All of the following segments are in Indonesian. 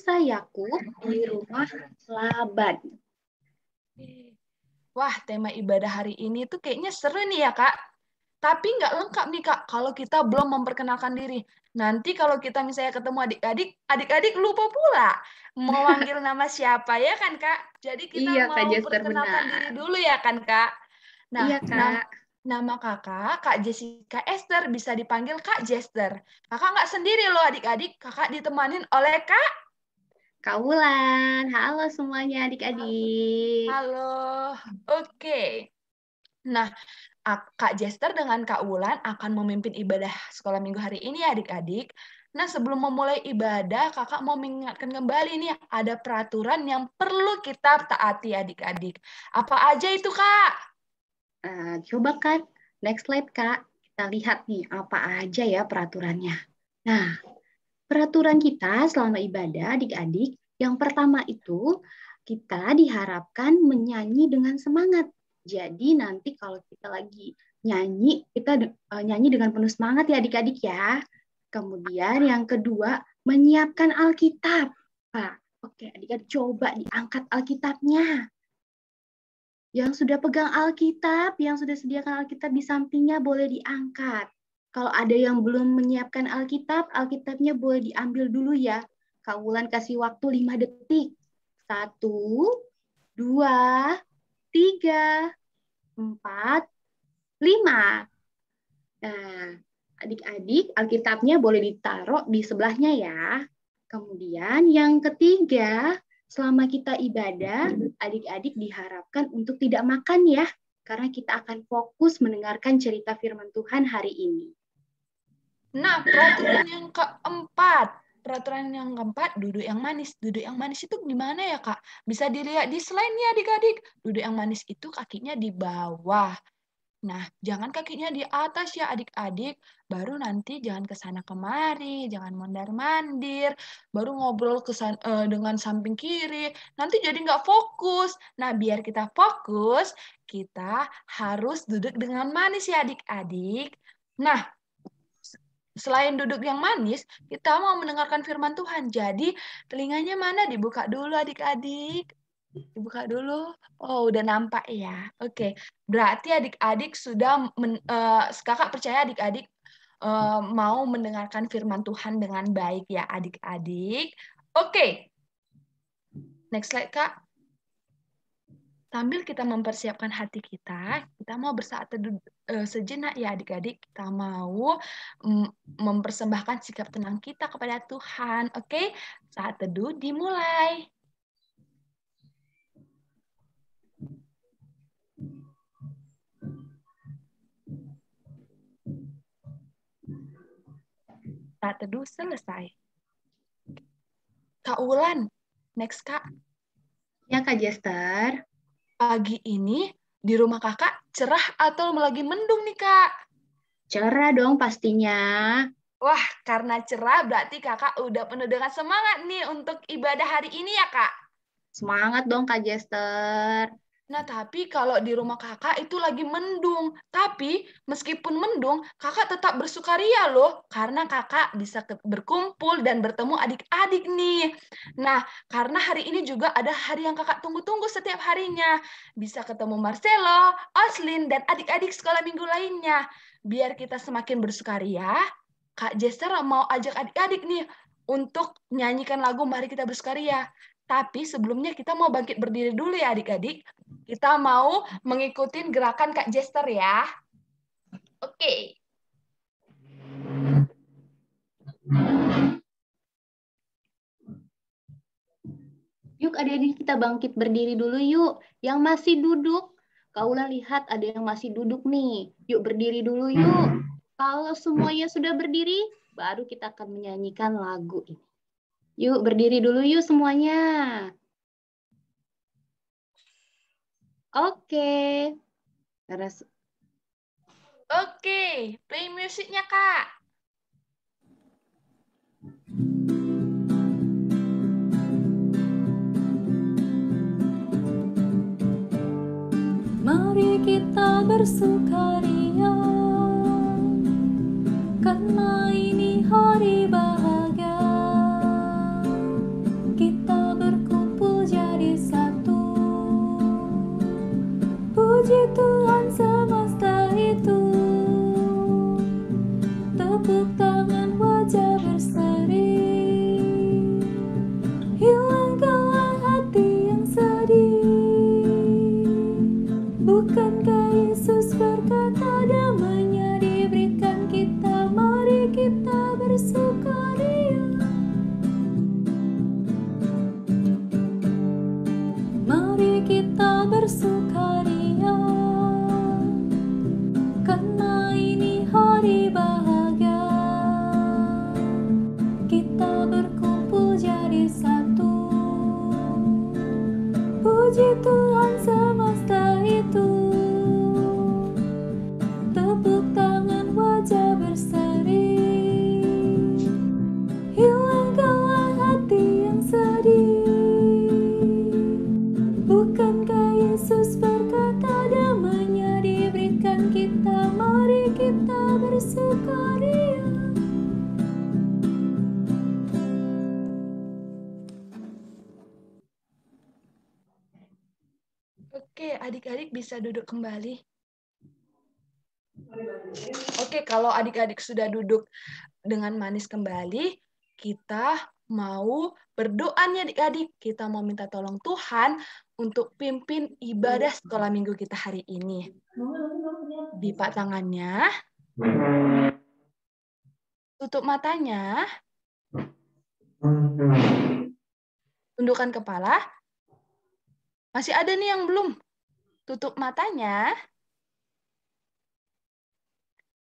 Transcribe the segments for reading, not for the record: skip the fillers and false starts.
kisah Yakub di rumah Laban. Wah, tema ibadah hari ini tuh kayaknya seru nih ya, Kak. Tapi nggak lengkap nih, Kak, kalau kita belum memperkenalkan diri. Nanti kalau kita misalnya ketemu adik-adik lupa pula mau manggil nama siapa, ya kan, Kak? Jadi kita Iya, Kak mau Jester, perkenalkan benar. diri dulu ya kan, Kak? Nah, Iya, Kak. nama kakak, Kak Jessica Esther, bisa dipanggil Kak Jester. Kakak nggak sendiri loh adik-adik, kakak ditemanin oleh Kak. Kak Wulan, halo semuanya adik-adik. Halo, oke. Nah, Kak Jester dengan Kak Wulan akan memimpin ibadah sekolah minggu hari ini ya adik-adik. Nah, sebelum memulai ibadah, kakak mau mengingatkan kembali nih, ada peraturan yang perlu kita taati adik-adik. Apa aja itu, Kak? Coba Kak, next slide Kak. Kita lihat nih apa aja ya peraturannya. Nah, peraturan kita selama ibadah adik-adik, yang pertama itu kita diharapkan menyanyi dengan semangat. Jadi nanti kalau kita lagi nyanyi, kita nyanyi dengan penuh semangat ya adik-adik ya. Kemudian yang kedua, menyiapkan Alkitab. Pak, oke adik-adik coba diangkat Alkitabnya. Yang sudah pegang Alkitab, yang sudah sediakan Alkitab di sampingnya boleh diangkat. Kalau ada yang belum menyiapkan Alkitab, Alkitabnya boleh diambil dulu ya. Kak Wulan kasih waktu 5 detik. 1, 2, 3, 4, 5. Nah, adik-adik Alkitabnya boleh ditaruh di sebelahnya ya. Kemudian yang ketiga, selama kita ibadah, adik-adik diharapkan untuk tidak makan ya, karena kita akan fokus mendengarkan cerita firman Tuhan hari ini. Nah, peraturan yang keempat, duduk yang manis. Duduk yang manis itu gimana ya, Kak? Bisa dilihat di slide-nya adik-adik. Duduk yang manis itu kakinya di bawah. Nah, jangan kakinya di atas ya adik-adik, baru nanti jangan ke sana kemari, jangan mondar-mandir, baru ngobrol dengan samping kiri, nanti jadi nggak fokus. Nah, biar kita fokus, kita harus duduk dengan manis ya adik-adik. Nah, selain duduk yang manis, kita mau mendengarkan firman Tuhan. Jadi, telinganya mana? Dibuka dulu adik-adik. Dibuka dulu. Oh, udah nampak ya. Oke. Berarti adik-adik sudah kakak percaya adik-adik mau mendengarkan firman Tuhan dengan baik ya adik-adik. Oke. Next slide, Kak. Sambil kita mempersiapkan hati kita mau bersaat teduh sejenak ya adik-adik. Kita mau mempersembahkan sikap tenang kita kepada Tuhan. Oke? Saat teduh dimulai. Saat teduh selesai. Kak Ulan, next Kak. Ya Kak Jester. Pagi ini di rumah kakak cerah atau lagi mendung nih Kak? Cerah dong pastinya. Wah, karena cerah berarti kakak udah penuh dengan semangat nih untuk ibadah hari ini ya Kak? Semangat dong Kak Jester. Nah, tapi kalau di rumah kakak itu lagi mendung. Tapi meskipun mendung, kakak tetap bersukaria loh. Karena kakak bisa berkumpul dan bertemu adik-adik nih. Nah, karena hari ini juga ada hari yang kakak tunggu-tunggu setiap harinya. Bisa ketemu Marcelo, Oslin, dan adik-adik sekolah minggu lainnya. Biar kita semakin bersukaria, Kak Jester mau ajak adik-adik nih untuk nyanyikan lagu Mari Kita Bersukaria. Tapi sebelumnya kita mau bangkit berdiri dulu ya adik-adik. Kita mau mengikuti gerakan Kak Jester ya. Oke. Yuk adik-adik kita bangkit berdiri dulu yuk. Yang masih duduk, Kaulah lihat ada yang masih duduk nih. Yuk berdiri dulu yuk. Kalau semuanya sudah berdiri, baru kita akan menyanyikan lagu ini. Yuk berdiri dulu yuk semuanya. Oke. Oke, play musiknya Kak. Mari kita bersukaria, karena ini hari bahagia. bersukaria, karena ini hari bahagia. Kita berkumpul jadi satu, puji Tuhan semesta itu. Tepuk tangan, wajah berseri, hilangkanlah hati yang sedih. Bukankah Yesus berkata damai-Nya diberikan kita? Mari kita bersukaria. Oke, adik-adik bisa duduk kembali. Oke, kalau adik-adik sudah duduk dengan manis kembali, kita mau berdoa nih adik-adik. Kita mau minta tolong Tuhan untuk pimpin ibadah sekolah minggu kita hari ini. Lipat tangannya, tutup matanya, tundukkan kepala. Masih ada nih yang belum. Tutup matanya,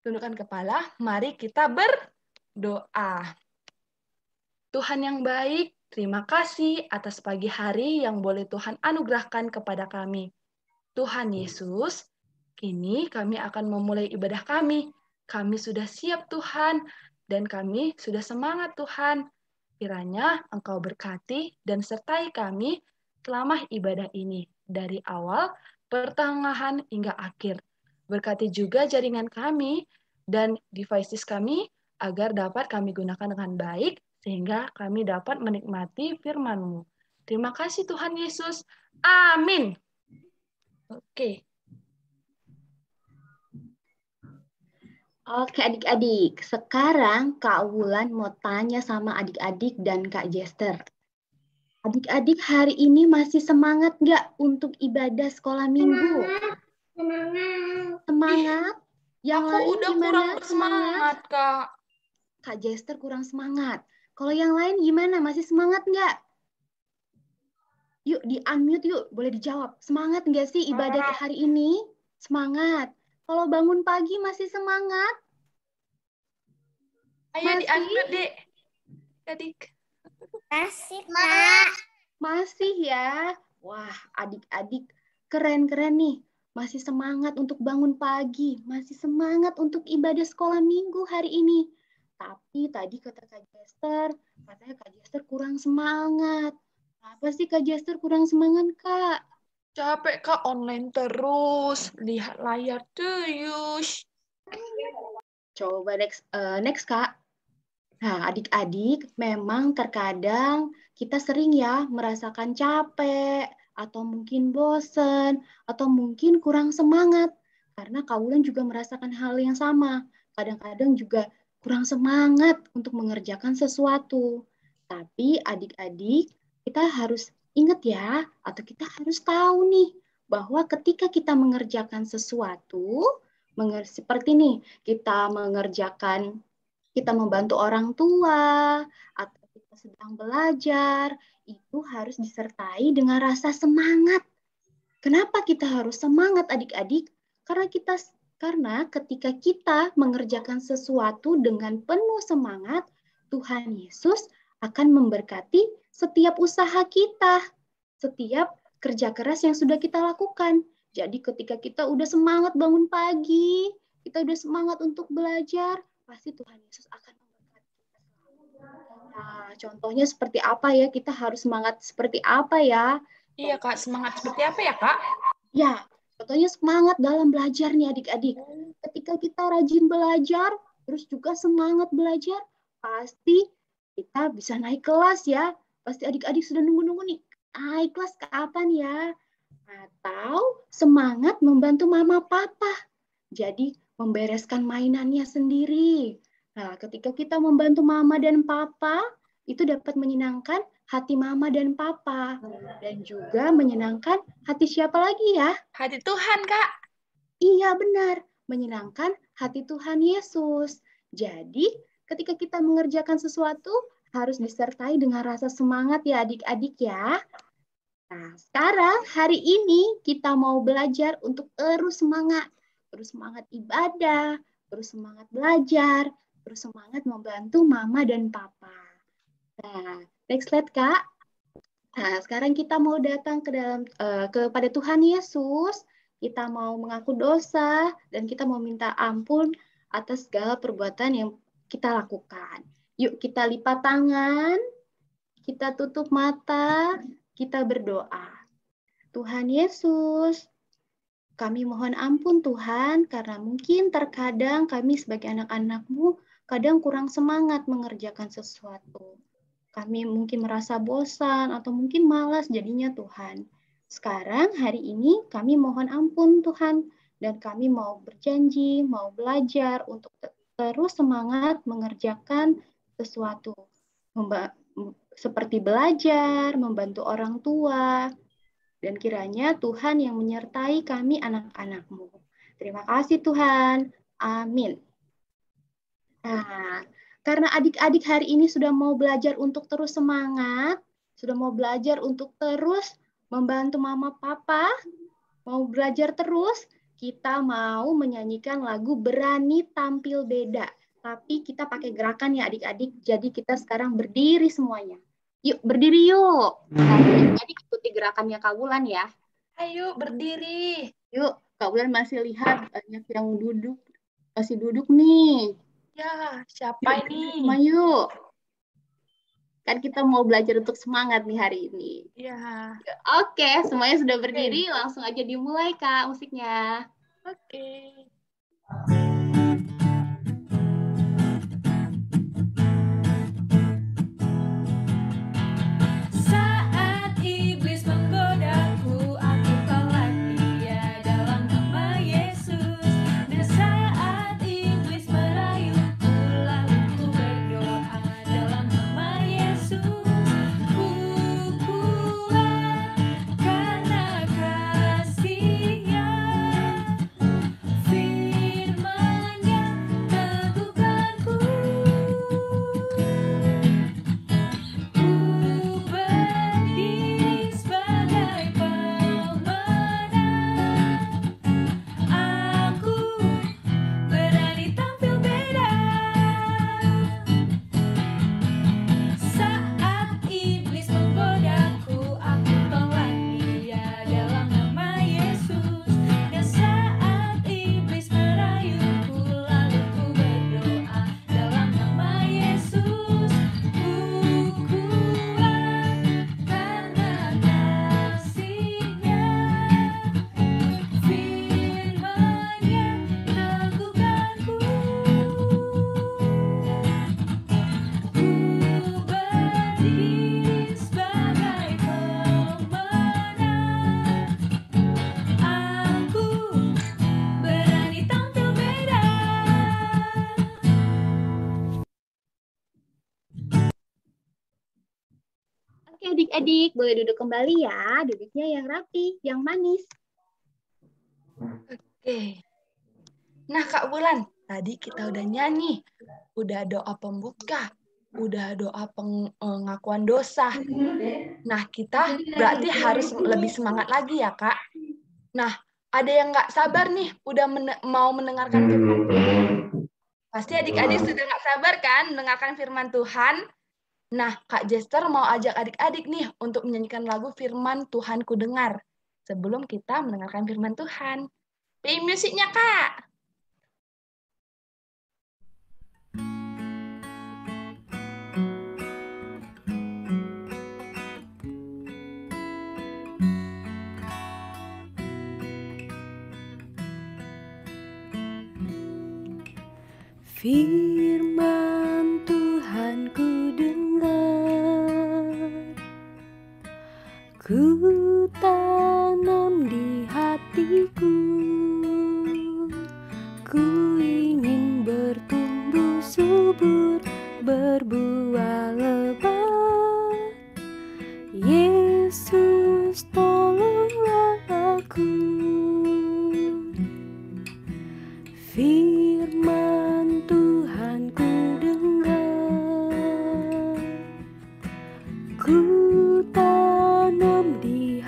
tundukkan kepala, mari kita berdoa. Tuhan yang baik, terima kasih atas pagi hari yang boleh Tuhan anugerahkan kepada kami. Tuhan Yesus, kini kami akan memulai ibadah kami. Kami sudah siap Tuhan, dan kami sudah semangat Tuhan. Kiranya Engkau berkati dan sertai kami selama ibadah ini, dari awal, pertengahan, hingga akhir. Berkati juga jaringan kami dan devices kami agar dapat kami gunakan dengan baik, sehingga kami dapat menikmati firman-Mu. Terima kasih Tuhan Yesus. Amin. Oke. Oke adik-adik, sekarang Kak Wulan mau tanya sama adik-adik dan Kak Jester. Adik-adik hari ini masih semangat nggak untuk ibadah sekolah minggu? Semangat? Yang Aku lain udah gimana? kurang bersemangat, Kak. Kak Jester kurang semangat. Kalau yang lain gimana? Masih semangat nggak? Yuk di-unmute yuk, boleh dijawab. Semangat nggak sih ibadah hari ini? Semangat. Kalau bangun pagi masih semangat? Ayo Masih? di-unmute, Dek. Adik. Masih, Kak. Masih ya. Wah, adik-adik keren-keren nih. Masih semangat untuk bangun pagi. Masih semangat untuk ibadah sekolah minggu hari ini. Tapi tadi kata Kak Jester, katanya Kak Jester kurang semangat. Apa sih Kak Jester kurang semangat, Kak? Capek, Kak. Online terus. Lihat layar terus. Coba next Kak. Nah, adik-adik, memang terkadang kita sering ya merasakan capek, atau mungkin bosen, atau mungkin kurang semangat. Karena Kak Wulan juga merasakan hal yang sama. Kadang-kadang juga kurang semangat untuk mengerjakan sesuatu. Tapi adik-adik, kita harus ingat ya, atau kita harus tahu nih, bahwa ketika kita mengerjakan sesuatu, seperti nih, kita membantu orang tua, atau kita sedang belajar, itu harus disertai dengan rasa semangat. Kenapa kita harus semangat adik-adik? Karena ketika kita mengerjakan sesuatu dengan penuh semangat, Tuhan Yesus akan memberkati setiap usaha kita, setiap kerja keras yang sudah kita lakukan. Jadi ketika kita udah semangat bangun pagi, kita udah semangat untuk belajar, pasti Tuhan Yesus akan memberkati kita. Nah, contohnya seperti apa ya? Kita harus semangat seperti apa ya? Iya, Kak. Semangat seperti apa ya, Kak? Ya, contohnya semangat dalam belajar nih adik-adik. Ketika kita rajin belajar, terus juga semangat belajar, pasti kita bisa naik kelas ya. Pasti adik-adik sudah nunggu-nunggu nih, naik kelas kapan ya? Atau semangat membantu mama papa. Jadi membereskan mainannya sendiri. Nah, ketika kita membantu mama dan papa, itu dapat menyenangkan hati mama dan papa. Dan juga menyenangkan hati siapa lagi ya? Hati Tuhan, Kak. Iya, benar. Menyenangkan hati Tuhan Yesus. Jadi, ketika kita mengerjakan sesuatu, harus disertai dengan rasa semangat ya adik-adik ya. Nah, sekarang hari ini kita mau belajar untuk terus semangat ibadah, terus semangat belajar, terus semangat membantu mama dan papa. Nah, next slide Kak. Nah, sekarang kita mau datang kepada Tuhan Yesus. Kita mau mengaku dosa dan kita mau minta ampun atas segala perbuatan yang kita lakukan. Yuk kita lipat tangan, kita tutup mata, kita berdoa. Tuhan Yesus, kami mohon ampun Tuhan, karena mungkin terkadang kami sebagai anak-anak-Mu kadang kurang semangat mengerjakan sesuatu. Kami mungkin merasa bosan atau mungkin malas jadinya Tuhan. Sekarang hari ini kami mohon ampun Tuhan, dan kami mau berjanji, mau belajar untuk terus semangat mengerjakan sesuatu. Seperti belajar, membantu orang tua, dan kiranya Tuhan yang menyertai kami anak-anak-Mu. Terima kasih Tuhan. Amin. Nah, karena adik-adik hari ini sudah mau belajar untuk terus semangat, sudah mau belajar untuk terus membantu mama papa, mau belajar terus, kita mau menyanyikan lagu Berani Tampil Beda. Tapi kita pakai gerakan ya adik-adik, jadi kita sekarang berdiri semuanya. Yuk, berdiri yuk. Nah, adik-adik ikuti gerakannya Kak Wulan ya. Ayo berdiri. Yuk, Kak Wulan masih lihat banyak yang duduk. Masih duduk nih. Ya, siapa ini? Semua yuk. Kan kita mau belajar untuk semangat nih hari ini. Ya. Oke, semuanya sudah berdiri. Langsung aja dimulai Kak musiknya. Oke. Saat iblis menggodaku, aku tolak dia dalam nama Yesus. Dan saat iblis merayuku, lalu ku berdoa dalam nama Yesus. Ku kuat karena kasih-Nya, firman-Nya teguhkanku. Ku berdiri sebagai pemenang. Aku berani tampil beda. Saat iblis menggodaku, aku tolak dia dalam nama Yesus. Dan saat iblis merayuku, lalu ku berdoa dalam nama Yesus. Ku kuat karena kasih-Nya, firman-Nya teguhkanku. Ku berdiri sebagai pemenang. Aku berani tampil beda. Oke adik-adik, boleh duduk kembali ya. Duduknya yang rapi, yang manis. Oke. Nah, Kak Wulan, tadi kita udah nyanyi, udah doa pembuka, udah doa pengakuan dosa. Nah, kita berarti harus lebih semangat lagi ya, Kak. Nah, ada yang nggak sabar nih, udah mau mendengarkan firman Tuhan. Pasti adik-adik sudah nggak sabar kan mendengarkan firman Tuhan? Nah, Kak Jester mau ajak adik-adik nih untuk menyanyikan lagu Firman Tuhan Ku Dengar. Sebelum kita mendengarkan firman Tuhan. Play musiknya, Kak. Firman Tuhan ku dengar, ku tanam di hatiku, ku ingin bertumbuh subur, berbuah lebat. Yesus tolonglah aku. Firman Tuhan ku dengar, ku tanam di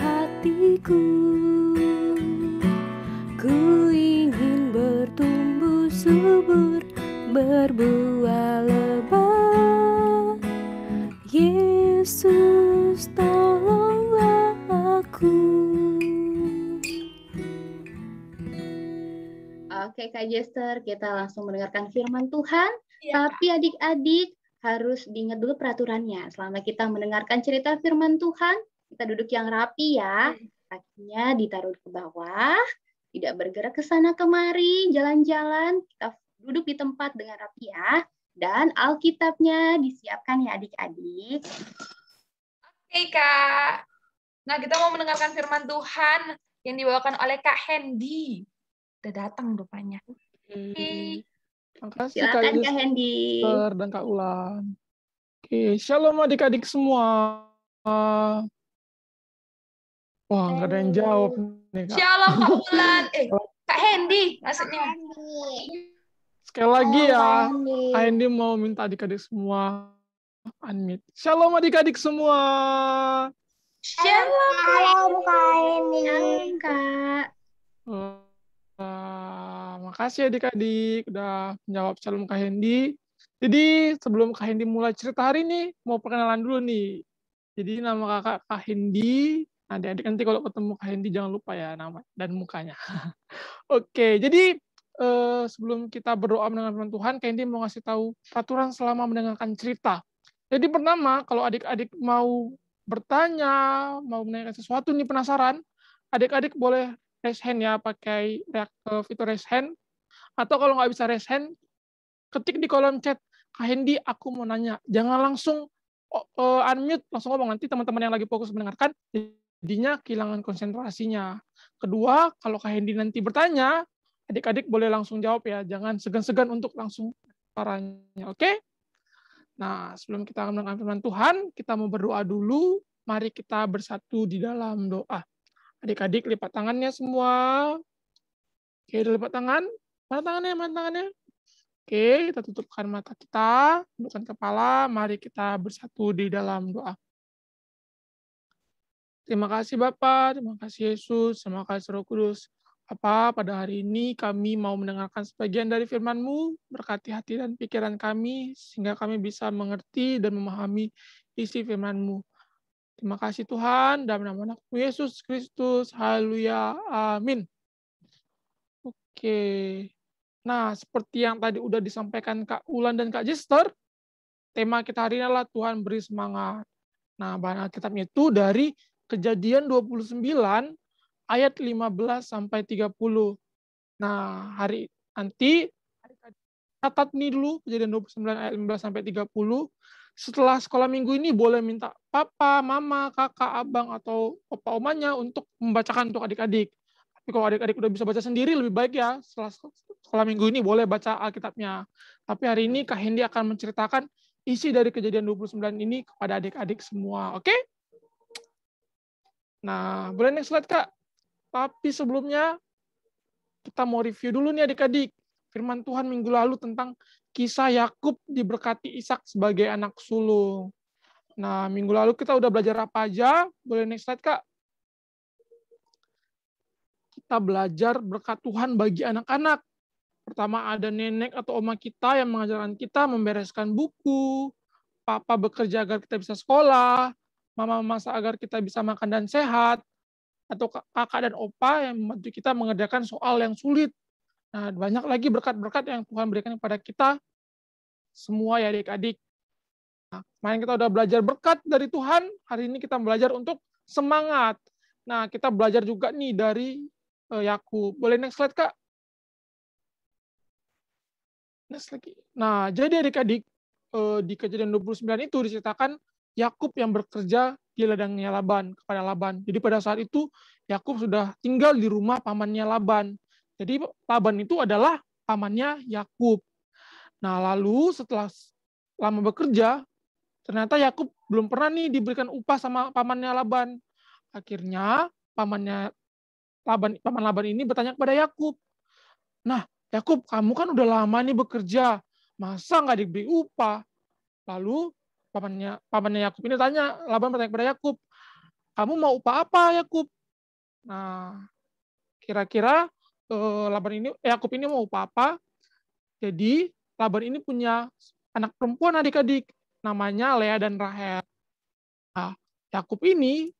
berbuah lebat. Yesus, tolonglah aku. Oke, Kak Jester, kita langsung mendengarkan firman Tuhan. Iya, Tapi adik-adik harus diingat dulu peraturannya. Selama kita mendengarkan cerita firman Tuhan, kita duduk yang rapi ya. Kakinya ditaruh ke bawah, tidak bergerak ke sana kemari, jalan-jalan. Kita duduk di tempat dengan rapi ya. Dan Alkitabnya disiapkan ya adik-adik. Oke, Kak. Nah, kita mau mendengarkan firman Tuhan yang dibawakan oleh Kak Hendy. Udah datang rupanya. Oke. Makasih Kak Silakan Kak Hendy. Jester dan Kak Ulan. Oke, shalom adik-adik semua. Wah, nggak ada yang jawab nih, Kak. Shalom Kak Ulan. Kak Hendy maksudnya. Sekali lagi ya, Hendy. Kak Hendy mau minta adik-adik semua unmute. Shalom adik-adik semua. Shalom. Shalom Kak Hendy. Shalom Kak. Makasih adik-adik udah menjawab shalom Kak Hendy. Jadi sebelum Kak Hendy mulai cerita hari ini, mau perkenalan dulu nih. Jadi nama kakak Kak Hendy. Adik-adik nanti kalau ketemu Kak Hendy jangan lupa ya nama dan mukanya. Oke, jadi sebelum kita berdoa mendengarkan firman Tuhan, Kak Hendy mau ngasih tahu peraturan selama mendengarkan cerita. Jadi pertama, kalau adik-adik mau bertanya, mau menanyakan sesuatu nih penasaran, adik-adik boleh raise hand ya, pakai fitur raise hand. Atau kalau nggak bisa raise hand, ketik di kolom chat, Kak Hendy, aku mau nanya. Jangan langsung unmute, langsung ngomong. Nanti teman-teman yang lagi fokus mendengarkan, jadinya kehilangan konsentrasinya. Kedua, kalau Kak Hendy nanti bertanya, adik-adik boleh langsung jawab ya. Jangan segan-segan untuk langsung suaranya. Oke? Nah, sebelum kita mendengarkan firman Tuhan, kita mau berdoa dulu. Mari kita bersatu di dalam doa. Adik-adik lipat tangannya semua. Oke, udah lipat tangan. Mana tangannya? Oke, kita tutupkan mata kita, tundukkan kepala. Mari kita bersatu di dalam doa. Terima kasih Bapa, terima kasih Yesus, terima kasih Roh Kudus. Bapa, pada hari ini kami mau mendengarkan sebagian dari firman-Mu, berkati hati dan pikiran kami, sehingga kami bisa mengerti dan memahami isi firman-Mu. Terima kasih Tuhan, dalam nama anak-Mu Yesus Kristus. Haleluya. Amin. Oke. Nah, seperti yang tadi udah disampaikan Kak Ulan dan Kak Jester, tema kita hari ini adalah Tuhan beri semangat. Nah, bahan Alkitabnya itu dari Kejadian 29 ayat 15 sampai 30. Nah, hari nanti catat nih dulu Kejadian 29 ayat 15 sampai 30. Setelah sekolah minggu ini boleh minta papa, mama, kakak, abang, atau opa omanya untuk membacakan untuk adik-adik. Tapi kalau adik-adik udah bisa baca sendiri, lebih baik ya. Setelah sekolah minggu ini boleh baca Alkitabnya. Tapi hari ini Kak Hendy akan menceritakan isi dari Kejadian 29 ini kepada adik-adik semua. Oke? Nah, boleh next slide, Kak. Tapi sebelumnya, kita mau review dulu nih adik-adik. Firman Tuhan minggu lalu tentang kisah Yakub diberkati Ishak sebagai anak sulung. Nah, minggu lalu kita udah belajar apa aja? Boleh next slide, Kak. Kita belajar berkat Tuhan bagi anak-anak. Pertama ada nenek atau oma kita yang mengajarkan kita membereskan buku, papa bekerja agar kita bisa sekolah, mama memasak agar kita bisa makan dan sehat, atau kakak dan opa yang membantu kita mengerjakan soal yang sulit. Nah, banyak lagi berkat-berkat yang Tuhan berikan kepada kita semua ya adik-adik. Nah, kemarin kita udah belajar berkat dari Tuhan, hari ini kita belajar untuk semangat. Nah, kita belajar juga nih dari Yakub. Boleh next slide, Kak? Next lagi. Nah, jadi adik-adik, di Kejadian 29 itu diceritakan Yakub yang bekerja di ladangnya Laban, kepada Laban. Jadi pada saat itu Yakub sudah tinggal di rumah pamannya Laban. Jadi Laban itu adalah pamannya Yakub. Nah, lalu setelah lama bekerja, ternyata Yakub belum pernah nih diberikan upah sama pamannya Laban. Akhirnya paman Laban ini bertanya kepada Yakub, "Nah, Yakub, kamu kan udah lama nih bekerja, masa nggak diberi upah?" Lalu pamannya Yakub ini Laban bertanya kepada Yakub, "Kamu mau upah apa, Yakub?" Nah, kira-kira Yakub ini mau upah apa? Jadi Laban ini punya anak perempuan adik-adik, namanya Lea dan Rahel. Nah, Yakub ini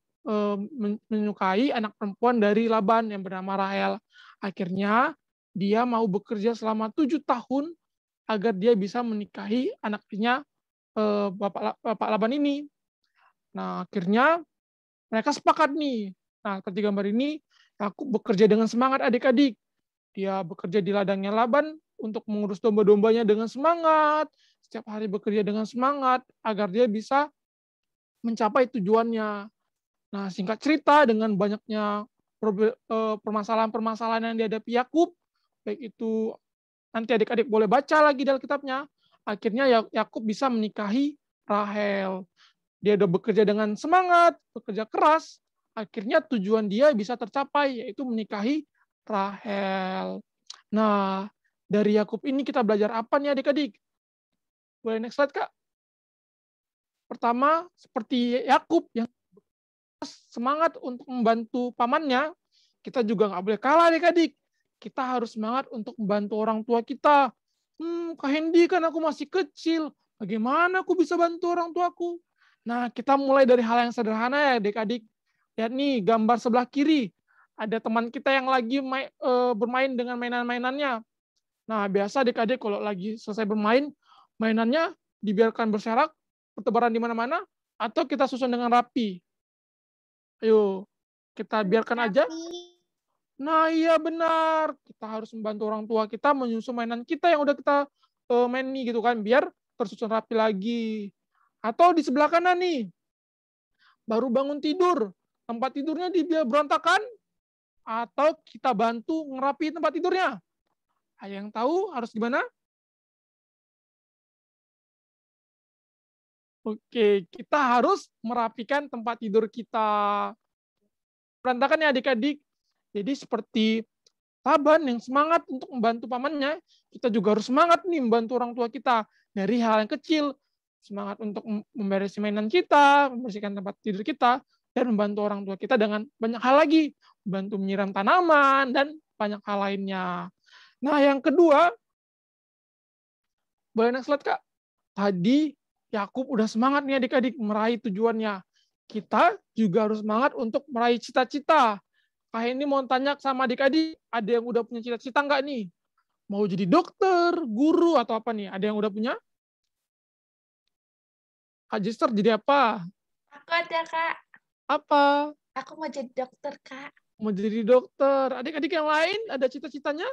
menyukai anak perempuan dari Laban yang bernama Rahel. Akhirnya dia mau bekerja selama 7 tahun agar dia bisa menikahi anaknya Bapak Laban ini. Nah, akhirnya mereka sepakat nih. Nah, seperti gambar ini, Yakub bekerja dengan semangat adik-adik. Dia bekerja di ladangnya Laban untuk mengurus domba-dombanya dengan semangat. Setiap hari bekerja dengan semangat agar dia bisa mencapai tujuannya. Nah, singkat cerita, dengan banyaknya permasalahan-permasalahan yang dihadapi Yakub, baik itu nanti adik-adik boleh baca lagi dalam kitabnya, akhirnya Yakub bisa menikahi Rahel. Dia udah bekerja dengan semangat, bekerja keras, akhirnya tujuan dia bisa tercapai, yaitu menikahi Rahel. Nah, dari Yakub ini kita belajar apa nih adik-adik? Boleh next slide, Kak? Pertama, seperti Yakub yang semangat untuk membantu pamannya, kita juga nggak boleh kalah adik-adik. Kita harus semangat untuk membantu orang tua kita. Kak Hendy, kan aku masih kecil. Bagaimana aku bisa bantu orang tuaku? Nah, kita mulai dari hal yang sederhana ya adik-adik. Lihat nih, gambar sebelah kiri. Ada teman kita yang lagi bermain dengan mainan-mainannya. Nah, biasa adik-adik kalau lagi selesai bermain, mainannya dibiarkan berserak, bertebaran di mana-mana, atau kita susun dengan rapi. Ayo, kita biarkan aja. Nah, iya benar. Kita harus membantu orang tua kita menyusun mainan kita yang udah kita main nih gitu kan, biar tersusun rapi lagi. Atau di sebelah kanan nih, baru bangun tidur, tempat tidurnya dia berantakan, atau kita bantu ngerapi tempat tidurnya. Ada yang tahu harus gimana? Oke, kita harus merapikan tempat tidur kita. Berantakan ya adik-adik. Jadi seperti Laban yang semangat untuk membantu pamannya, kita juga harus semangat nih membantu orang tua kita. Dari hal yang kecil, semangat untuk membereskan mainan kita, membersihkan tempat tidur kita, dan membantu orang tua kita dengan banyak hal lagi. Membantu menyiram tanaman, dan banyak hal lainnya. Nah, yang kedua, boleh next slide, Kak? Tadi Yakub udah semangat nih adik-adik meraih tujuannya. Kita juga harus semangat untuk meraih cita-cita. Kak ini mau tanya sama adik-adik, ada yang udah punya cita-cita nggak nih? Mau jadi dokter, guru, atau apa nih? Ada yang udah punya? Kak Jister jadi apa? Aku ada, Kak. Apa? Aku mau jadi dokter, Kak. Mau jadi dokter. Adik-adik yang lain ada cita-citanya?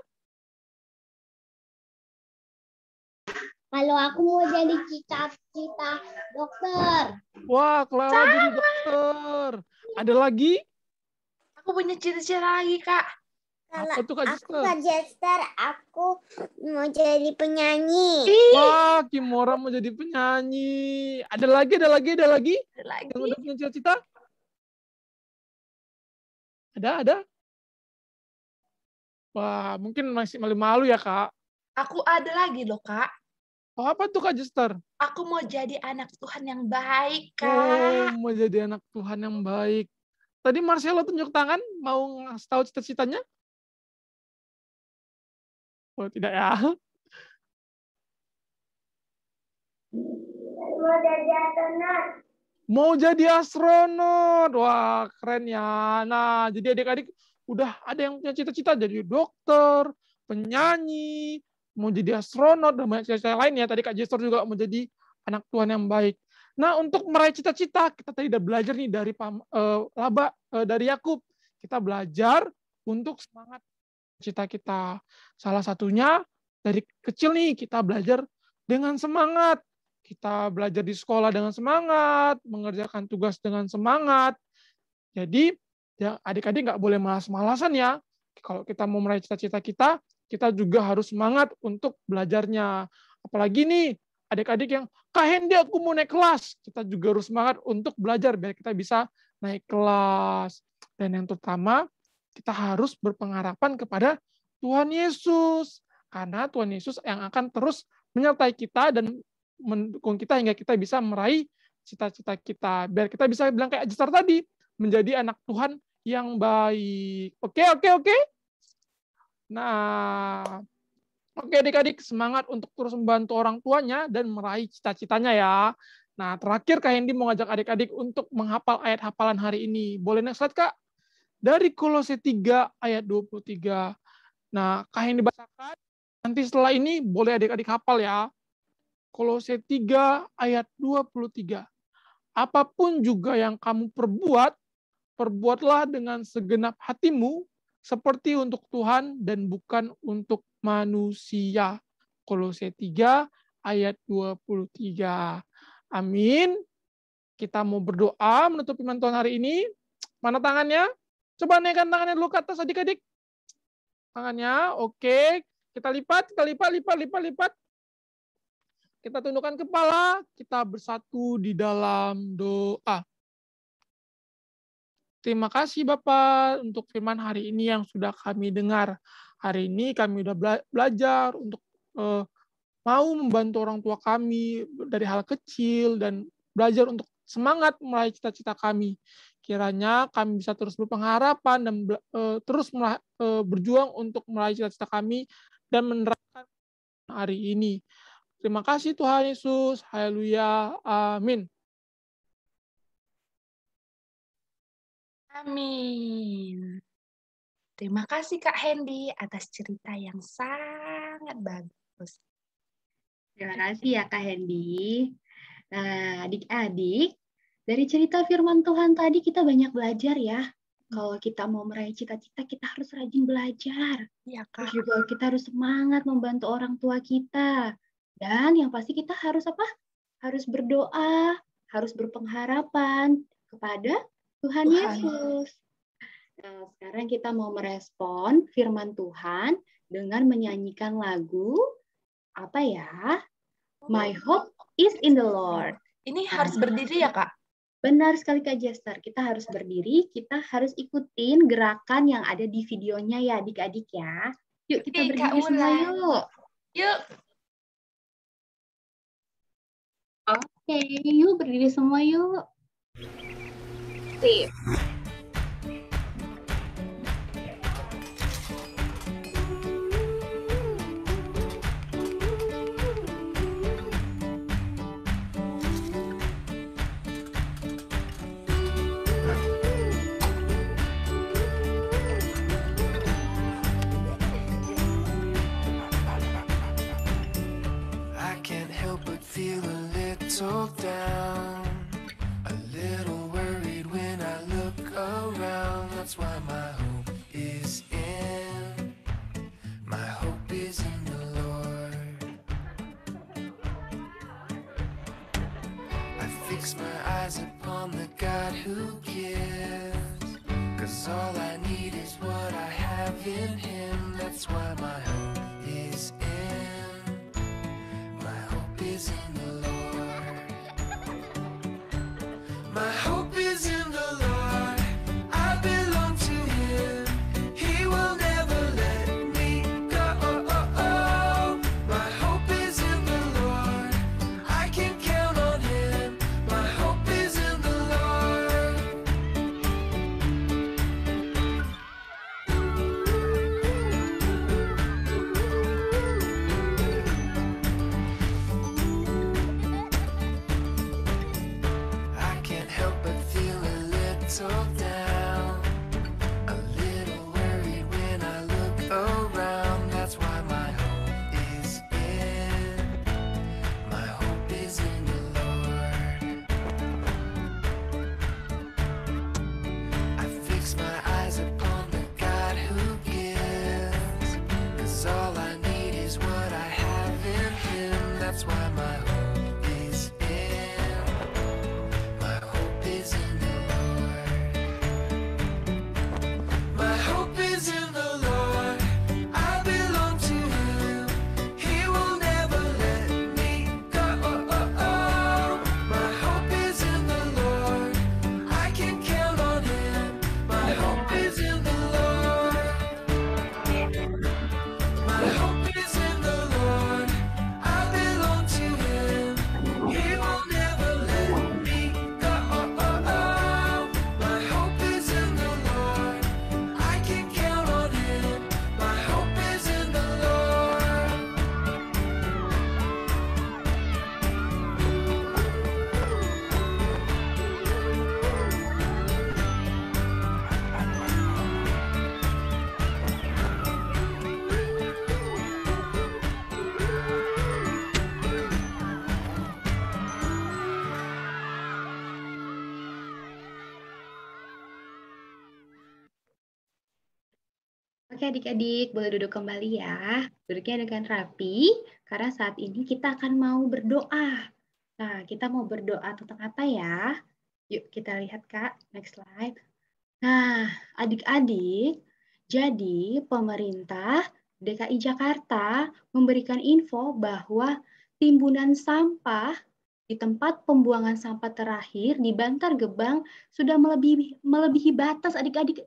Kalau aku mau jadi cita-cita dokter. Wah, Clara jadi dokter. Ada lagi? Aku punya cita-cita lagi, Kak. Apa tuh Kak Jister? Kak Jester, aku mau jadi penyanyi. Wah, Kimora mau jadi penyanyi. Ada lagi? Ada Yang lagi. udah punya cita-cita? Ada? Wah, mungkin masih malu-malu ya, Kak. Aku ada lagi loh, Kak. Oh, apa tuh Kak Jister? Aku mau jadi anak Tuhan yang baik, Oh, Kak. mau jadi anak Tuhan yang baik. Tadi Marcelo tunjuk tangan, mau ngasih tahu cita-citanya? Oh, tidak ya. Mau jadi astronot. Mau jadi astronot. Wah, keren ya. Nah, jadi adik-adik udah ada yang punya cita-cita jadi dokter, penyanyi, mau jadi astronot, dan banyak cita-cita lain ya. Tadi Kak Jester juga mau jadi anak Tuhan yang baik. Nah, untuk meraih cita-cita, kita tadi udah belajar nih dari Yakub. Kita belajar untuk semangat cita kita. Salah satunya dari kecil nih kita belajar dengan semangat. Kita belajar di sekolah dengan semangat, mengerjakan tugas dengan semangat. Jadi, ya adik-adik nggak boleh malas-malasan ya. Kalau kita mau meraih cita-cita kita juga harus semangat untuk belajarnya. Apalagi nih, adik-adik yang, Kak Hendy aku mau naik kelas. Kita juga harus semangat untuk belajar biar kita bisa naik kelas. Dan yang terutama, kita harus berpengharapan kepada Tuhan Yesus. Karena Tuhan Yesus yang akan terus menyertai kita dan mendukung kita hingga kita bisa meraih cita-cita kita. Biar kita bisa bilang kayak Ajister tadi, menjadi anak Tuhan yang baik. Oke. Nah, Oke adik-adik, semangat untuk terus membantu orang tuanya dan meraih cita-citanya ya. Nah, terakhir Kak Hendy mau ngajak adik-adik untuk menghafal ayat hafalan hari ini. Boleh next slide, Kak? Dari Kolose 3 ayat 23. Nah, Kak Hendy bacakan. Nanti setelah ini boleh adik-adik hafal ya. Kolose 3 ayat 23. Apapun juga yang kamu perbuat, perbuatlah dengan segenap hatimu, seperti untuk Tuhan dan bukan untuk manusia. Kolose 3 ayat 23. Amin. Kita mau berdoa menutup firman Tuhan hari ini. Mana tangannya? Coba naikkan tangannya dulu ke atas adik-adik. Tangannya, oke. Kita lipat. Kita tundukkan kepala, kita bersatu di dalam doa. Terima kasih Bapak untuk firman hari ini yang sudah kami dengar. Hari ini kami sudah belajar untuk mau membantu orang tua kami dari hal kecil dan belajar untuk semangat meraih cita-cita kami. Kiranya kami bisa terus berpengharapan dan terus berjuang untuk meraih cita-cita kami dan menerapkan hari ini. Terima kasih Tuhan Yesus. Haleluya. Amin. Amin. Terima kasih Kak Hendy atas cerita yang sangat bagus. Terima kasih ya Kak Hendy. Nah, adik-adik, dari cerita firman Tuhan tadi kita banyak belajar ya. Kalau kita mau meraih cita-cita, kita harus rajin belajar. Iya Kak. Terus juga kita harus semangat membantu orang tua kita. Dan yang pasti kita harus apa? Harus berdoa, harus berpengharapan kepada Tuhan Yesus. Nah, sekarang kita mau merespon firman Tuhan dengan menyanyikan lagu apa ya? My hope is in the Lord. Ini harus berdiri ya Kak? Benar sekali Kak Jester. Kita harus berdiri, kita harus ikutin gerakan yang ada di videonya ya adik-adik ya. Yuk kita berdiri semua yuk. Yuk. Oke, yuk berdiri semua yuk. Sip. I can't help but feel a little down, a little worried when I look around. That's why my hope is in the Lord. I fix my eyes upon the God who gives, 'cause all I need is what I have in Him. That's why my hope is in the Lord. My hope is in the Lord. I belong to Him. He will never let me go. My hope is in the Lord. I can count on Him. My hope is in the Lord. I can't help but feel a little down, a little worried when I look around. That's why my hope is in the Lord. I fix my eyes upon the God who gives, 'cause all I need is what I have in Him. That's why my hope is in the Lord. Oke adik-adik, boleh duduk kembali ya. Duduknya dengan rapi, karena saat ini kita akan mau berdoa. Nah, kita mau berdoa tentang apa ya? Yuk kita lihat Kak, next slide. Nah, adik-adik, jadi pemerintah DKI Jakarta memberikan info bahwa timbunan sampah di tempat pembuangan sampah terakhir di Bantar Gebang sudah melebihi batas adik-adik.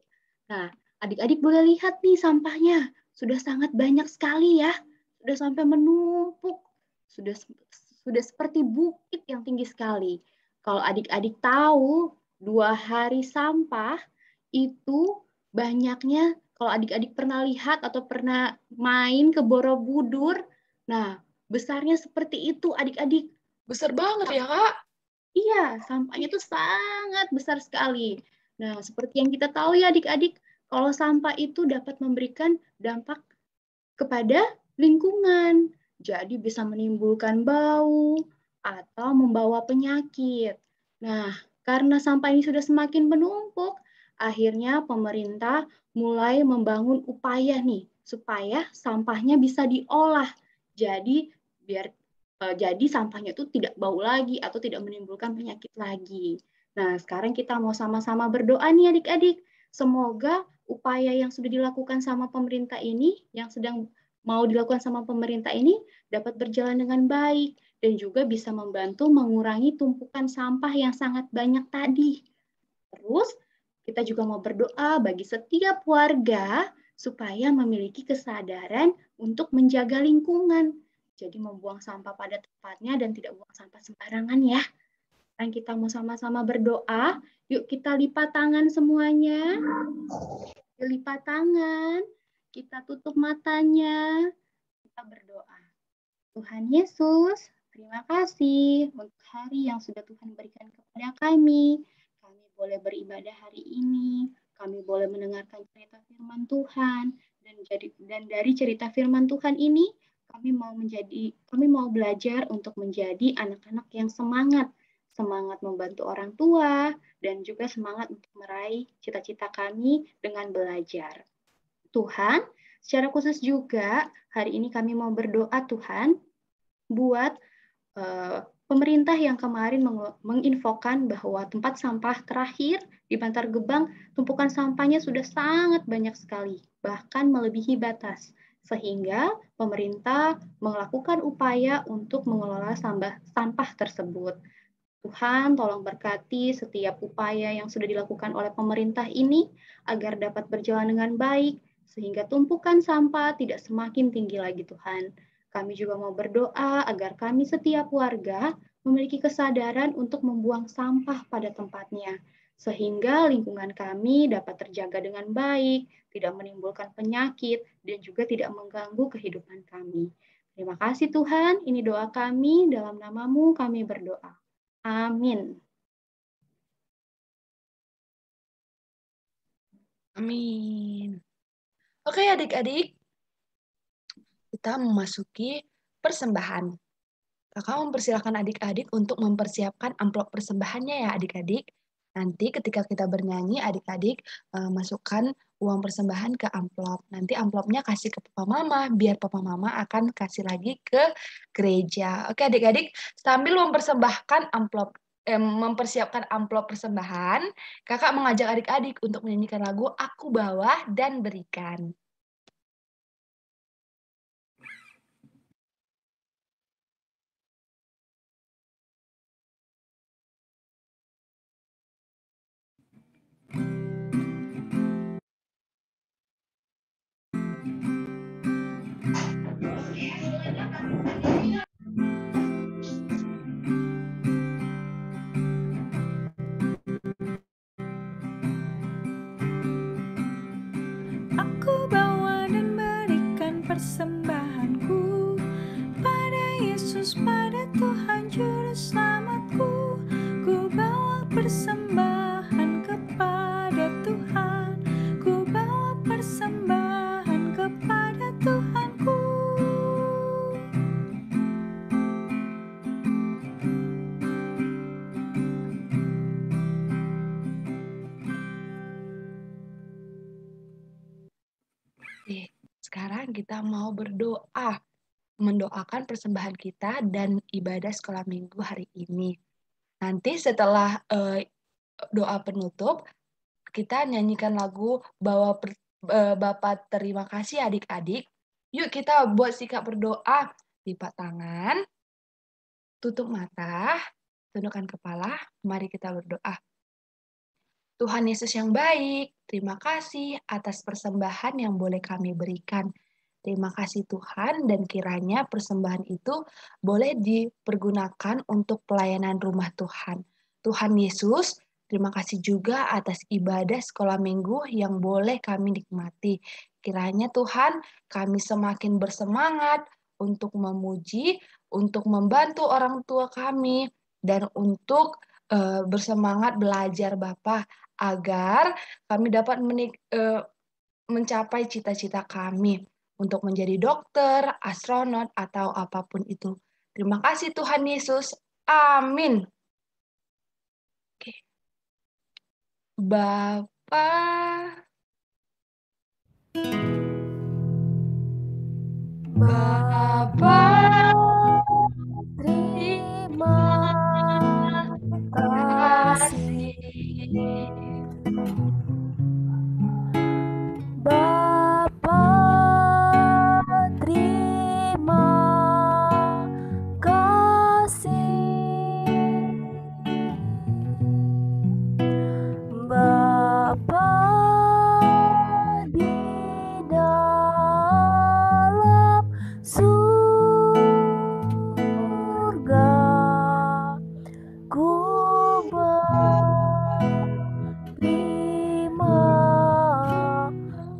Nah, adik-adik boleh lihat nih sampahnya. Sudah sangat banyak sekali ya. Sudah sampai menumpuk. Sudah seperti bukit yang tinggi sekali. Kalau adik-adik tahu 2 hari sampah itu banyaknya, kalau adik-adik pernah lihat atau pernah main ke Borobudur, nah besarnya seperti itu adik-adik. Besar banget ya, Kak. Iya, sampahnya itu sangat besar sekali. Nah, seperti yang kita tahu ya adik-adik, kalau sampah itu dapat memberikan dampak kepada lingkungan. Jadi bisa menimbulkan bau atau membawa penyakit. Nah, karena sampah ini sudah semakin menumpuk, akhirnya pemerintah mulai membangun upaya nih supaya sampahnya bisa diolah. Jadi sampahnya itu tidak bau lagi atau tidak menimbulkan penyakit lagi. Nah, sekarang kita mau sama-sama berdoa nih adik-adik. Semoga upaya yang sudah dilakukan sama pemerintah ini, yang sedang mau dilakukan sama pemerintah ini dapat berjalan dengan baik dan juga bisa membantu mengurangi tumpukan sampah yang sangat banyak tadi. Terus, kita juga mau berdoa bagi setiap warga supaya memiliki kesadaran untuk menjaga lingkungan. Jadi membuang sampah pada tempatnya dan tidak buang sampah sembarangan ya. Dan kita mau sama-sama berdoa. Yuk kita lipat tangan semuanya. Lipat tangan. Kita tutup matanya. Kita berdoa. Tuhan Yesus, terima kasih untuk hari yang sudah Tuhan berikan kepada kami. Kami boleh beribadah hari ini. Kami boleh mendengarkan cerita firman Tuhan. Dan dari cerita firman Tuhan ini, kami mau belajar untuk menjadi anak-anak yang semangat membantu orang tua, dan juga semangat untuk meraih cita-cita kami dengan belajar. Tuhan, secara khusus juga hari ini kami mau berdoa Tuhan, buat pemerintah yang kemarin menginfokan bahwa tempat sampah terakhir di Bantar Gebang, tumpukan sampahnya sudah sangat banyak sekali, bahkan melebihi batas. Sehingga pemerintah melakukan upaya untuk mengelola sampah tersebut. Tuhan, tolong berkati setiap upaya yang sudah dilakukan oleh pemerintah ini agar dapat berjalan dengan baik, sehingga tumpukan sampah tidak semakin tinggi lagi Tuhan. Kami juga mau berdoa agar kami setiap warga memiliki kesadaran untuk membuang sampah pada tempatnya, sehingga lingkungan kami dapat terjaga dengan baik, tidak menimbulkan penyakit, dan juga tidak mengganggu kehidupan kami. Terima kasih Tuhan, ini doa kami, dalam nama-Mu kami berdoa. Amin. Amin. Oke adik-adik, kita memasuki persembahan. Kakak mempersilahkan adik-adik untuk mempersiapkan amplop persembahannya ya adik-adik. Nanti ketika kita bernyanyi, adik-adik masukkan uang persembahan ke amplop. Nanti amplopnya kasih ke papa mama, biar papa mama akan kasih lagi ke gereja. Oke adik-adik, sambil mempersiapkan amplop persembahan, kakak mengajak adik-adik untuk menyanyikan lagu Aku Bawa dan Berikan. Aku bawa dan berikan persembahanku pada Yesus, pada Tuhan Juru Selamatku. Ku bawa persembahan kepada Tuhan, ku bawa persembahan kepada Tuhanku. Oke, sekarang kita mau berdoa, mendoakan persembahan kita dan ibadah sekolah minggu hari ini. Nanti setelah doa penutup, kita nyanyikan lagu Bapak terima kasih adik-adik. Yuk kita buat sikap berdoa, lipat tangan, tutup mata, tundukkan kepala, mari kita berdoa. Tuhan Yesus yang baik, terima kasih atas persembahan yang boleh kami berikan. Terima kasih Tuhan, dan kiranya persembahan itu boleh dipergunakan untuk pelayanan rumah Tuhan. Tuhan Yesus, terima kasih juga atas ibadah sekolah minggu yang boleh kami nikmati. Kiranya Tuhan, kami semakin bersemangat untuk memuji, untuk membantu orang tua kami, dan untuk bersemangat belajar Bapa, agar kami dapat mencapai cita-cita kami untuk menjadi dokter, astronot, atau apapun itu. Terima kasih Tuhan Yesus. Amin. Oke. Bapa, Terima kasih Bapa, terima kasih Bapa di dalam surga, ku berterima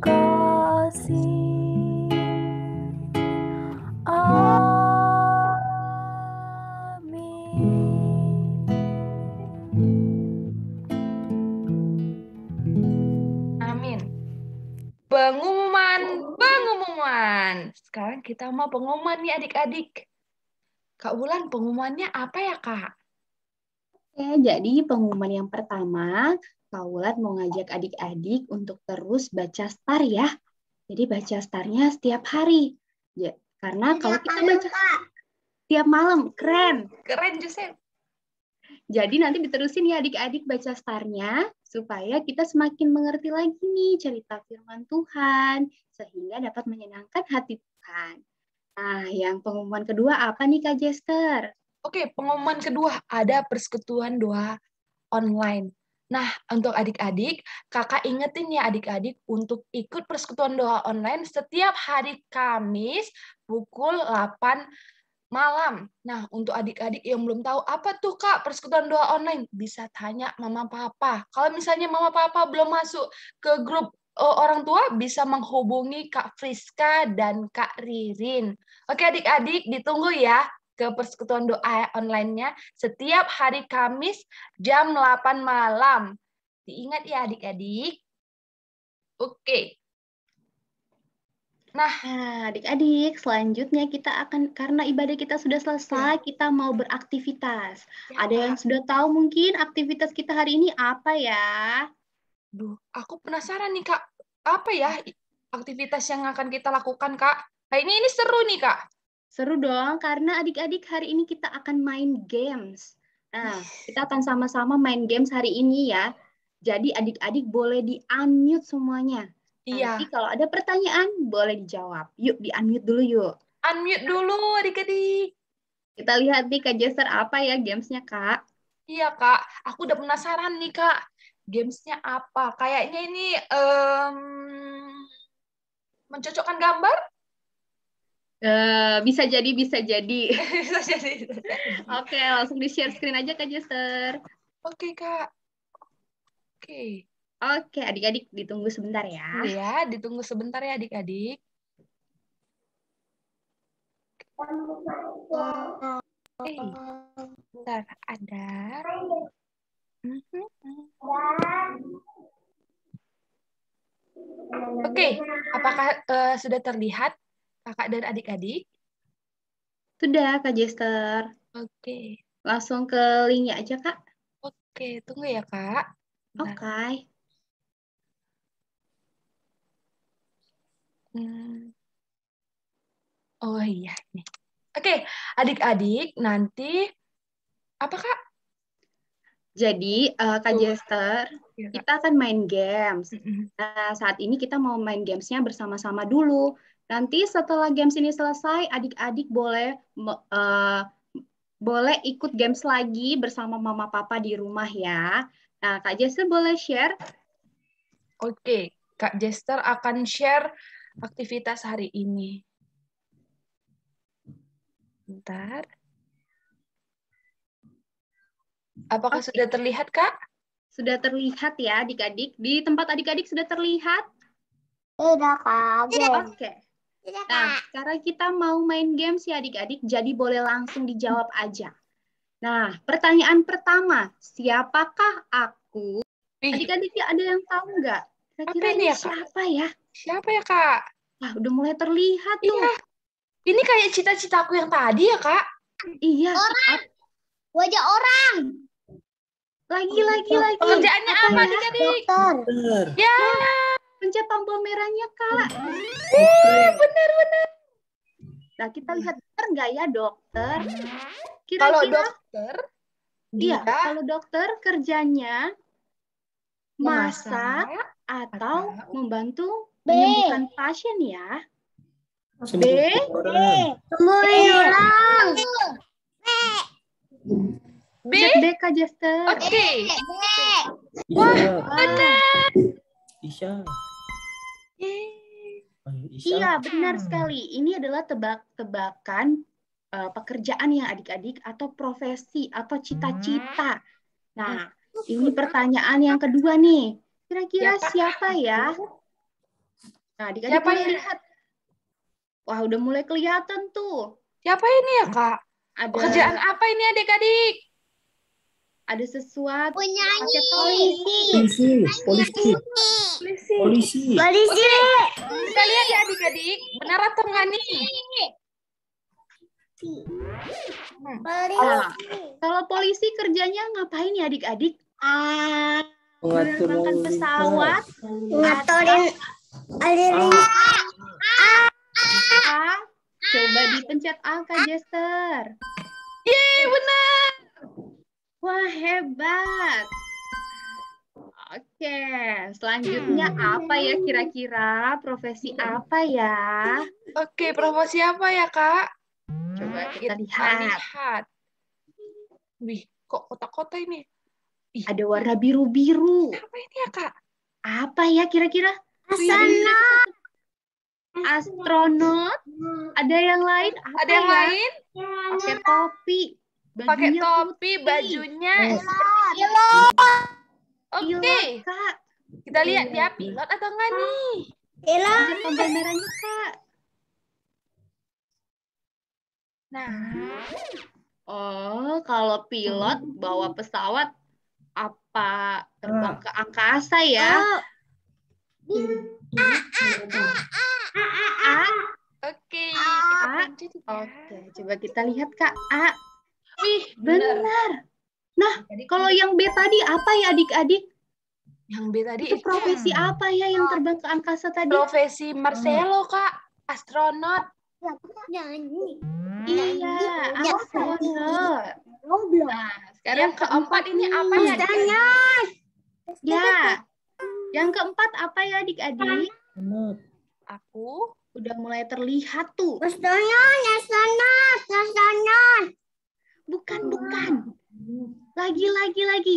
kasih. amin. Pengumuman. Sekarang kita mau pengumuman nih adik-adik. Kak Wulan, pengumumannya apa ya, Kak? Oke, jadi pengumuman yang pertama, Kak Wulan mau ngajak adik-adik untuk terus baca star ya. Jadi baca starnya setiap hari. Ya, karena kalau kita baca setiap malam, keren. Keren, Joseph. Jadi nanti diterusin ya adik-adik baca starnya, supaya kita semakin mengerti lagi nih cerita firman Tuhan, sehingga dapat menyenangkan hati Tuhan. Nah, yang pengumuman kedua apa nih Kak Jester? Oke, pengumuman kedua, ada persekutuan doa online. Nah, untuk adik-adik, kakak ingetin ya adik-adik untuk ikut persekutuan doa online setiap hari Kamis pukul 8 malam. Nah, untuk adik-adik yang belum tahu apa tuh Kak persekutuan doa online, bisa tanya mama papa. Kalau misalnya mama papa belum masuk ke grup orang tua, bisa menghubungi Kak Friska dan Kak Ririn. Oke adik-adik, ditunggu ya ke persekutuan doa online-nya setiap hari Kamis jam 8 malam. Diingat ya adik-adik. Oke. Nah, adik-adik, selanjutnya kita akan, karena ibadah kita sudah selesai, kita mau beraktivitas. Ya, Ada yang sudah tahu mungkin aktivitas kita hari ini apa ya? Aku penasaran nih Kak, apa ya aktivitas yang akan kita lakukan Kak? Ini seru nih Kak. Seru dong, karena adik-adik hari ini kita akan main games. Nah, kita akan sama-sama main games hari ini ya. Jadi adik-adik boleh di-unmute semuanya. Iya. Nanti kalau ada pertanyaan, boleh dijawab. Yuk, di-unmute dulu yuk. Unmute dulu adik-adik. Kita lihat nih Kak Jester apa ya gamesnya Kak. Iya Kak, aku udah penasaran nih Kak. Gamesnya apa? Kayaknya ini mencocokkan gambar? Bisa jadi, bisa jadi. Bisa jadi. Oke, langsung di-share screen aja Kak Jester. Oke Kak. Oke. Oke, adik-adik ditunggu sebentar ya. Iya, ditunggu sebentar ya adik-adik. Bentar, ada. Oke, apakah sudah terlihat kakak dan adik-adik? Sudah Kak Jester. Oke. Langsung ke linknya aja Kak. Oke, tunggu ya Kak. Bentar. Oke. Oh iya. Nih. Oke, adik-adik nanti apa Kak? Jadi, Kak Jester, Iya, Kak. kita akan main games. Mm-mm. Nah, saat ini kita mau main gamesnya bersama-sama dulu. Nanti setelah games ini selesai, adik-adik boleh ikut games lagi bersama mama papa di rumah ya. Nah, Kak Jester boleh share? Oke, Kak Jester akan share aktivitas hari ini. Bentar. Apakah sudah terlihat, Kak? Sudah terlihat ya adik-adik? Di tempat adik-adik sudah terlihat? Udah Kak. Oke. Nah, sekarang kita mau main games ya adik-adik, jadi boleh langsung dijawab aja. Nah, pertanyaan pertama, siapakah aku? Wih, Adik-adik ada yang tahu nggak? Kira-kira Apa ini ini ya, Kak? siapa ya? siapa ya, Kak? Wah, udah mulai terlihat tuh. Iya. Ini kayak cita-citaku yang tadi ya, Kak? Iya. Wajah orang. Lagi. Pekerjaannya apa, ya? adik-adik? Dokter. Ya, Pencet tombol merahnya, Kak. benar-benar. Nah, kita lihat benar nggak ya, dokter? Kalau Kira-kira, dokter, iya, dia kalau dokter kerjanya masak memasak atau atau membantu B. menyembuhkan pasien ya. B, Sembuhin orang. B. pencet B, Kak Jester. Oke. Wah, Isya. Yeay. iya, benar sekali. Ini adalah tebak-tebakan pekerjaan yang adik-adik atau profesi atau cita-cita. Nah, ini pertanyaan yang kedua nih. Kira-kira siapa ya? Nah, adik-adik Siapa boleh ya? lihat. Wah, udah mulai kelihatan tuh. Siapa ini ya, Kak? Pekerjaan Ada apa ini, adik-adik? ada sesuatu Penyanyi. pakai topi. Polisi. Oke, kita lihat ya adik-adik. Benar atau enggak nih? Nah, kalau polisi kerjanya ngapain ya adik-adik? Mengatur Menerbangkan lalu pesawat? Ngatorin alirin. A? Coba dipencet A, Kak Jester. Yeay, benar. Wah, hebat. Oke, selanjutnya apa ya kira-kira? Profesi apa ya? Oke, profesi apa ya, Kak? Coba kita Kita lihat. lihat. Wih, kok kotak-kotak ini? Ada warna biru-biru. Apa ini ya, Kak? Apa ya kira-kira? Astronot? Ada yang lain? Apa Ada yang ya? lain? Pakai topi. Pakai Bajunya topi, putih. bajunya. Oke, Pilot, Kak. kita lihat dia pilot atau enggak nih? Pencet tombol merahnya, Kak. Nah, Oh, kalau pilot bawa pesawat apa terbang ke angkasa ya? A. oke. A. Kita lanjut ya. Oke, coba kita lihat Kak. A. Wih, benar. Benar. Nah, kalau yang B tadi apa ya adik-adik? Yang B tadi Itu profesi apa ya yang terbang ke angkasa tadi? profesi Marcelo, Kak. Astronot. Nyanyi. Iya, astronot. Nah, sekarang Yang keempat ini apa ya, adik-adik? Ya. Yang keempat apa ya adik-adik? Aku Udah mulai terlihat tuh. Astronot. Bukan. Lagi.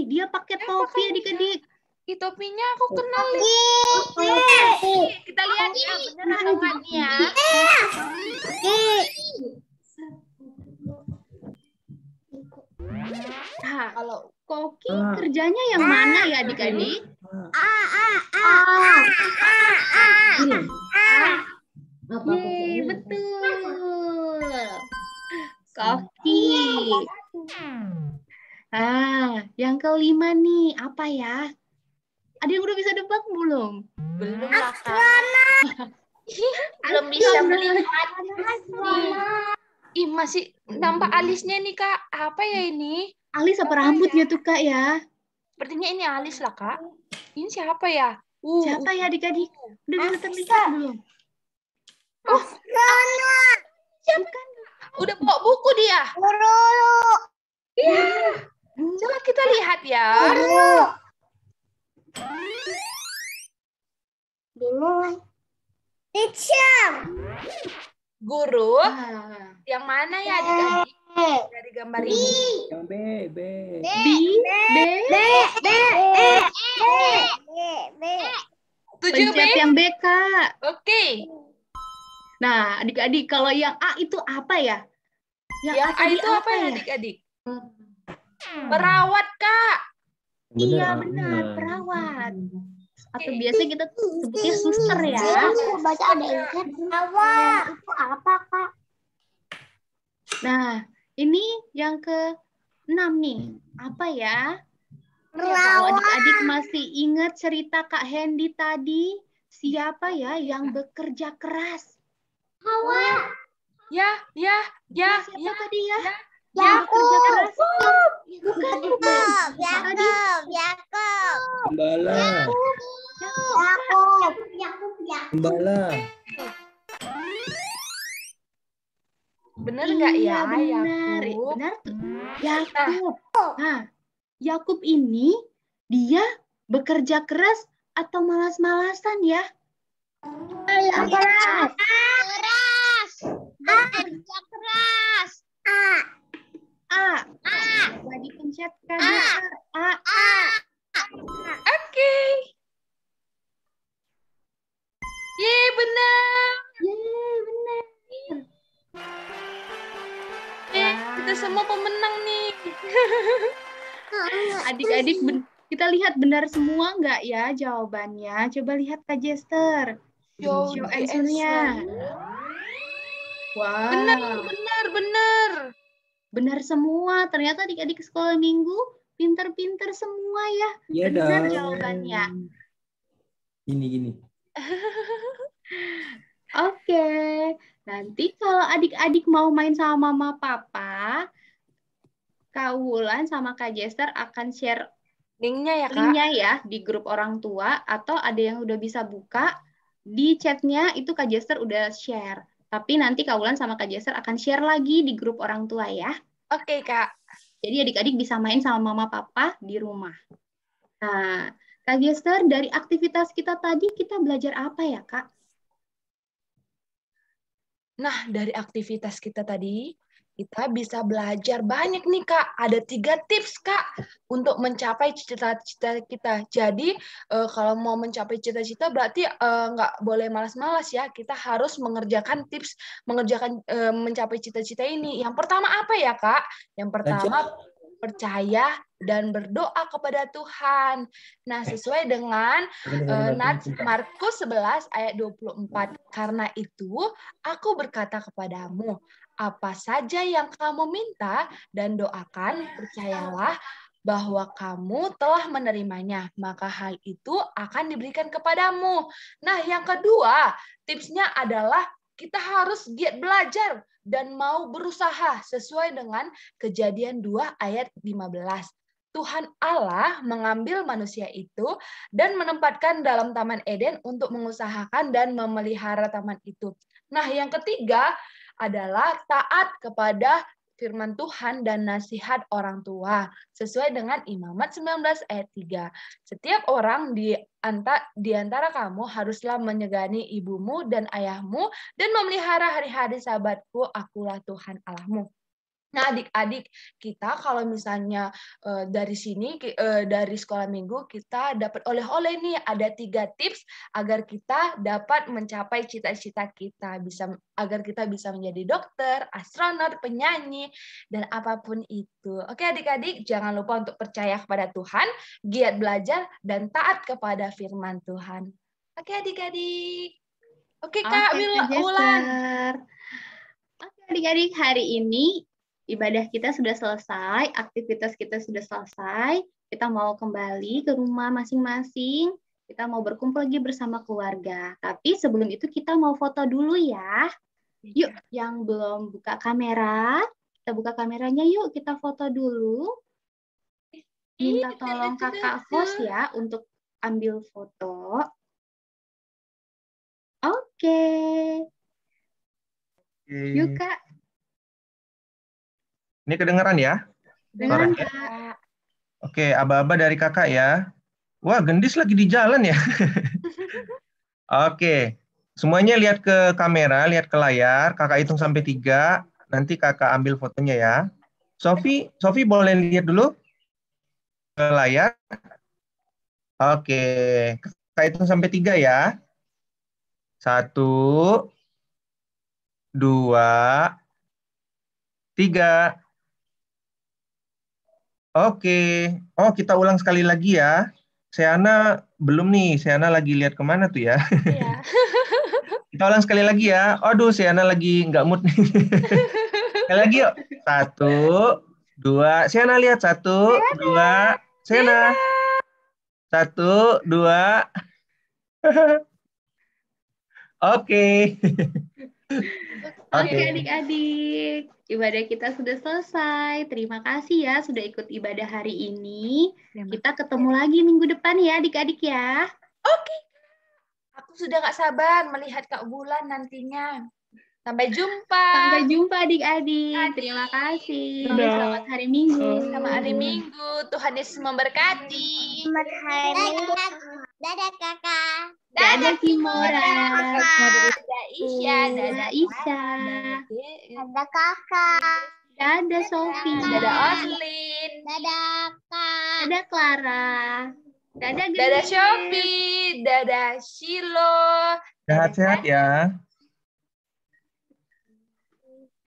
Dia pakai topi adik-adik. di topinya aku kenal. Kita lihat ya, bener atau enggak nih ya? Nah, Kalau Koki kerjanya yang mana ya adik-adik? Yeay, betul. Koki. Yang kelima nih, apa ya? Ada yang udah bisa nebak belum? belum lah, Kak. Belum bisa melihat. Ih, masih nampak alisnya nih, Kak. Apa ya ini? Alis apa rambutnya tuh Kak ya? Sepertinya ini alis lah, Kak. Ini siapa ya? Siapa ya adik-adik? Udah bisa terlihat belum? Siapa? Udah bawa buku dia. Guru. Iya. Coba kita lihat ya. Guru. Teacher. Guru, Ah, yang mana ya adik-adik dari gambar ini? Yang B, B. B, B. B. 7B? pencet yang B, Kak. Oke. Nah, adik-adik, kalau yang A itu apa ya? Yang A tadi itu apa ya adik-adik? Perawat, Kak. Iya, A-nya. benar, perawat. Atau biasa kita sebutnya suster ya. Aku baca ada yang perawat. Itu apa, Kak? Nah, ini yang ke-6 nih. Apa ya? Kalau Perawat. adik-adik masih ingat cerita Kak Hendy tadi, siapa ya yang bekerja keras? Ya. Siapa tadi ya? ya. Yang bekerja keras? Bukan. Yakub. Gembala. Gembala. Bener nggak ya, Iya, benar. Yakub? Benar tuh. Yakub. Nah, Yakub ini dia bekerja keras atau malas-malasan ya? Keras. Keras. A. Coba dipencet Kak Jester. A. Oke. Yeay, benar. Yeay, benar. Kita semua pemenang nih. Adik-adik, kita lihat benar semua nggak ya jawabannya? Coba lihat Kak Jester. Show the answer-nya. Wah, Benar. benar semua. Ternyata adik-adik sekolah minggu pinter-pinter semua ya. Iya Benar dong. jawabannya. Gini. Oke, nanti kalau adik-adik mau main sama mama papa, Kak Wulan sama Kak Jester akan share Linknya ya, Kak. linknya ya di grup orang tua, atau ada yang udah bisa buka di chatnya itu Kak Jester udah share. Tapi nanti Kak Wulan sama Kak Jester akan share lagi di grup orang tua ya. Oke, Kak. Jadi adik-adik bisa main sama mama papa di rumah. Nah, Kak Jester, dari aktivitas kita tadi kita belajar apa ya, Kak? Nah, dari aktivitas kita tadi, kita bisa belajar banyak nih, Kak. Ada 3 tips, Kak, untuk mencapai cita-cita kita. Jadi, kalau mau mencapai cita-cita berarti nggak boleh malas-malas ya. Kita harus mencapai cita-cita ini. Yang pertama apa ya, Kak? Yang pertama, percaya dan berdoa kepada Tuhan. Nah, sesuai dengan Markus 11 ayat 24. Karena itu, aku berkata kepadamu, apa saja yang kamu minta dan doakan, percayalah bahwa kamu telah menerimanya, maka hal itu akan diberikan kepadamu. Nah, yang kedua, tipsnya adalah kita harus giat belajar dan mau berusaha sesuai dengan Kejadian 2 ayat 15. Tuhan Allah mengambil manusia itu dan menempatkan dalam Taman Eden untuk mengusahakan dan memelihara taman itu. Nah, yang ketiga adalah taat kepada firman Tuhan dan nasihat orang tua sesuai dengan Imamat 19 ayat 3. Setiap orang di antara kamu haruslah menyegani ibumu dan ayahmu dan memelihara hari-hari sabatku, akulah Tuhan Allahmu. Nah, adik-adik, kita kalau misalnya dari sini, dari sekolah minggu, kita dapat oleh-oleh nih, ada 3 tips agar kita dapat mencapai cita-cita kita, agar kita bisa menjadi dokter, astronot, penyanyi, dan apapun itu. Oke, adik-adik, jangan lupa untuk percaya kepada Tuhan, giat belajar, dan taat kepada firman Tuhan. Oke, adik-adik. Oke, Kak Wulan. Oke, adik-adik, hari ini ibadah kita sudah selesai, aktivitas kita sudah selesai. Kita mau kembali ke rumah masing-masing. Kita mau berkumpul lagi bersama keluarga. Tapi sebelum itu kita mau foto dulu ya. Yuk, yang belum buka kamera, kita buka kameranya yuk, kita foto dulu. Minta tolong kakak host ya untuk ambil foto. Oke. Yuk Kak, Ini kedengeran ya? dengan Suaranya? Kak. Oke, aba-aba dari kakak ya. Wah, gendis lagi di jalan ya. Oke, semuanya lihat ke kamera, lihat ke layar. Kakak hitung sampai 3. Nanti kakak ambil fotonya ya. Sofi boleh lihat dulu ke layar. Oke, kakak hitung sampai 3 ya. 1, 2, 3. Oke. Oh, kita ulang sekali lagi ya. Seana belum nih. Seana lagi lihat kemana tuh ya? Iya. Kita ulang sekali lagi ya. Aduh, Seana lagi nggak mood nih. Sekali lagi yuk. 1, 2. Seana lihat. 1, 2. Seana. 1, 2. Oke. Oke Oke. adik-adik, ibadah kita sudah selesai. Terima kasih ya sudah ikut ibadah hari ini. Kita ketemu lagi minggu depan ya adik-adik ya. Oke. Aku sudah gak sabar melihat Kak Bulan nantinya. Sampai jumpa. Sampai jumpa adik-adik. Terima kasih. Dadah. Selamat hari Minggu. Selamat hari Minggu. Tuhan Yesus memberkati. Selamat hari Minggu. Dadah kakak. Dadah Kimora. Dadah Isya. Dadah Isya. Dadah kakak. Dadah Sofi. Dadah Oslin. Dadah kak. Dadah Clara. Dadah Dadah Gendis. Shopee. Dadah Shilo. Sehat-sehat ya.